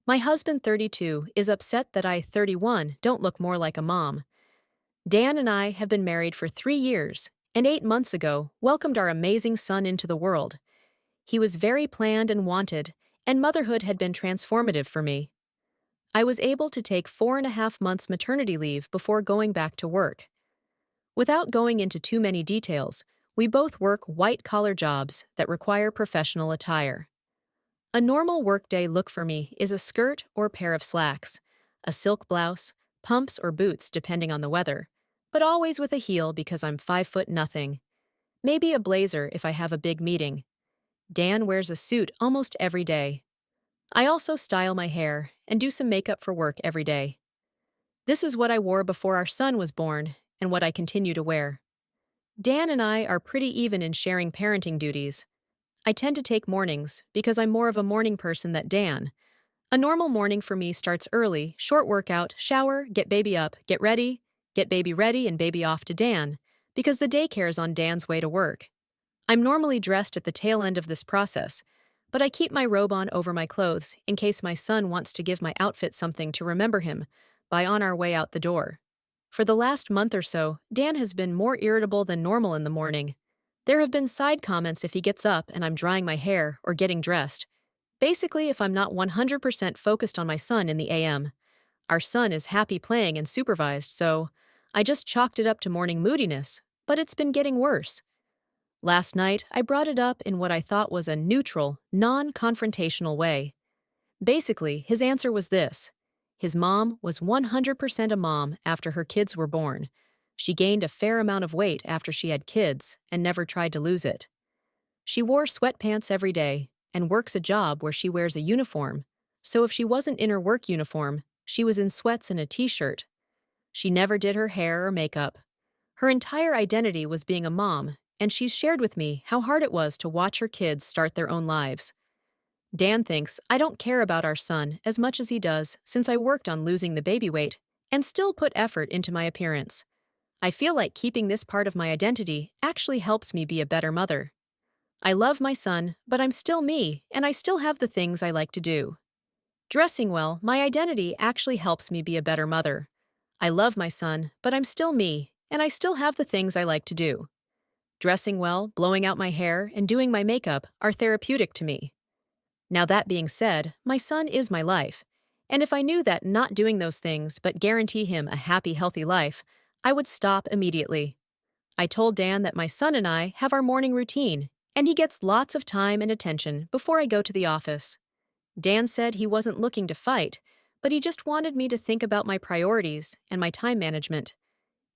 My husband, 32, is upset that I, 31, don't look more like a mom. Dan and I have been married for 3 years, and 8 months ago, welcomed our amazing son into the world. He was very planned and wanted, and motherhood had been transformative for me. I was able to take 4.5 months maternity leave before going back to work. Without going into too many details, we both work white-collar jobs that require professional attire. A normal workday look for me is a skirt or pair of slacks, a silk blouse, pumps or boots depending on the weather, but always with a heel because I'm 5'0". Maybe a blazer if I have a big meeting. Dan wears a suit almost every day. I also style my hair and do some makeup for work every day. This is what I wore before our son was born and what I continue to wear. Dan and I are pretty even in sharing parenting duties. I tend to take mornings because I'm more of a morning person than Dan. A normal morning for me starts early, short workout, shower, get baby up, get baby ready and baby off to Dan, because the daycare is on Dan's way to work. I'm normally dressed at the tail end of this process, but I keep my robe on over my clothes in case my son wants to give my outfit something to remember him by on our way out the door. For the last month or so, Dan has been more irritable than normal in the morning. There have been side comments if he gets up and I'm drying my hair or getting dressed. Basically, if I'm not 100% focused on my son in the AM. Our son is happy playing and supervised, so I just chalked it up to morning moodiness, but it's been getting worse. Last night, I brought it up in what I thought was a neutral, non-confrontational way. Basically, his answer was this. His mom was 100% a mom after her kids were born. She gained a fair amount of weight after she had kids and never tried to lose it. She wore sweatpants every day and works a job where she wears a uniform, so if she wasn't in her work uniform, she was in sweats and a t-shirt. She never did her hair or makeup. Her entire identity was being a mom, and she's shared with me how hard it was to watch her kids start their own lives. Dan thinks I don't care about our son as much as he does since I worked on losing the baby weight and still put effort into my appearance. I feel like keeping this part of my identity actually helps me be a better mother. I love my son, but I'm still me, and I still have the things I like to do. Dressing well, my identity actually helps me be a better mother. I love my son, but I'm still me, and I still have the things I like to do. Dressing well, blowing out my hair, and doing my makeup are therapeutic to me. Now that being said, my son is my life, and if I knew that not doing those things but guarantee him a happy, healthy life, I would stop immediately. I told Dan that my son and I have our morning routine, and he gets lots of time and attention before I go to the office. Dan said he wasn't looking to fight, but he just wanted me to think about my priorities and my time management.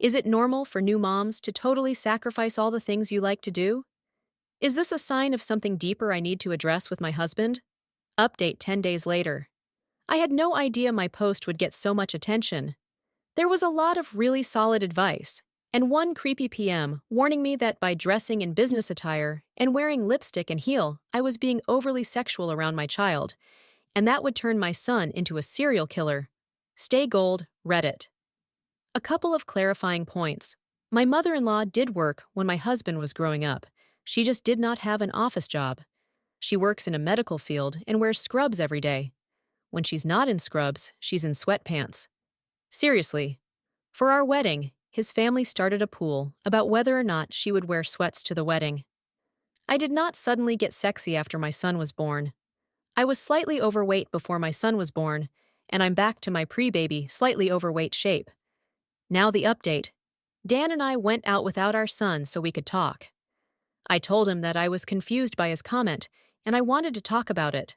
Is it normal for new moms to totally sacrifice all the things you like to do? Is this a sign of something deeper I need to address with my husband? Update 10 days later. I had no idea my post would get so much attention. There was a lot of really solid advice, and one creepy PM warning me that by dressing in business attire and wearing lipstick and heel, I was being overly sexual around my child, and that would turn my son into a serial killer. Stay gold, Reddit. A couple of clarifying points. My mother-in-law did work when my husband was growing up. She just did not have an office job. She works in a medical field and wears scrubs every day. When she's not in scrubs, she's in sweatpants. Seriously. For our wedding, his family started a pool about whether or not she would wear sweats to the wedding. I did not suddenly get sexy after my son was born. I was slightly overweight before my son was born, and I'm back to my pre-baby, slightly overweight shape. Now the update. Dan and I went out without our son so we could talk. I told him that I was confused by his comment, and I wanted to talk about it.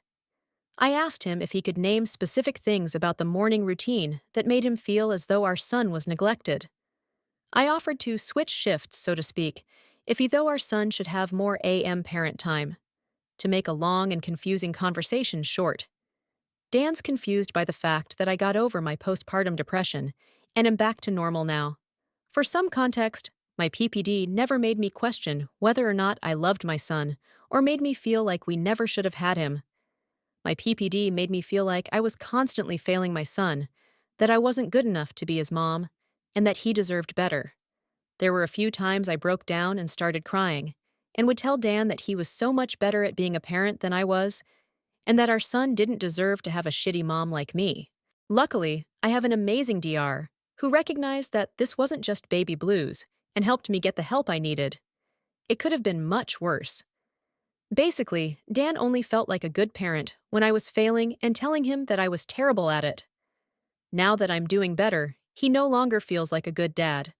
I asked him if he could name specific things about the morning routine that made him feel as though our son was neglected. I offered to switch shifts, so to speak, if he thought our son should have more AM parent time, to make a long and confusing conversation short. Dan's confused by the fact that I got over my postpartum depression and am back to normal now. For some context, my PPD never made me question whether or not I loved my son or made me feel like we never should have had him. My PPD made me feel like I was constantly failing my son, that I wasn't good enough to be his mom, and that he deserved better. There were a few times I broke down and started crying, and would tell Dan that he was so much better at being a parent than I was, and that our son didn't deserve to have a shitty mom like me. Luckily, I have an amazing DR who recognized that this wasn't just baby blues and helped me get the help I needed. It could have been much worse. Basically, Dan only felt like a good parent when I was failing and telling him that I was terrible at it. Now that I'm doing better, he no longer feels like a good dad.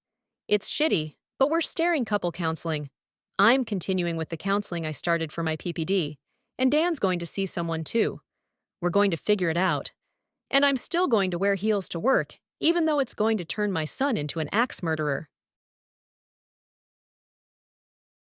It's shitty, but we're staring couple counseling. I'm continuing with the counseling I started for my PPD, and Dan's going to see someone too. We're going to figure it out. And I'm still going to wear heels to work, even though it's going to turn my son into an axe murderer.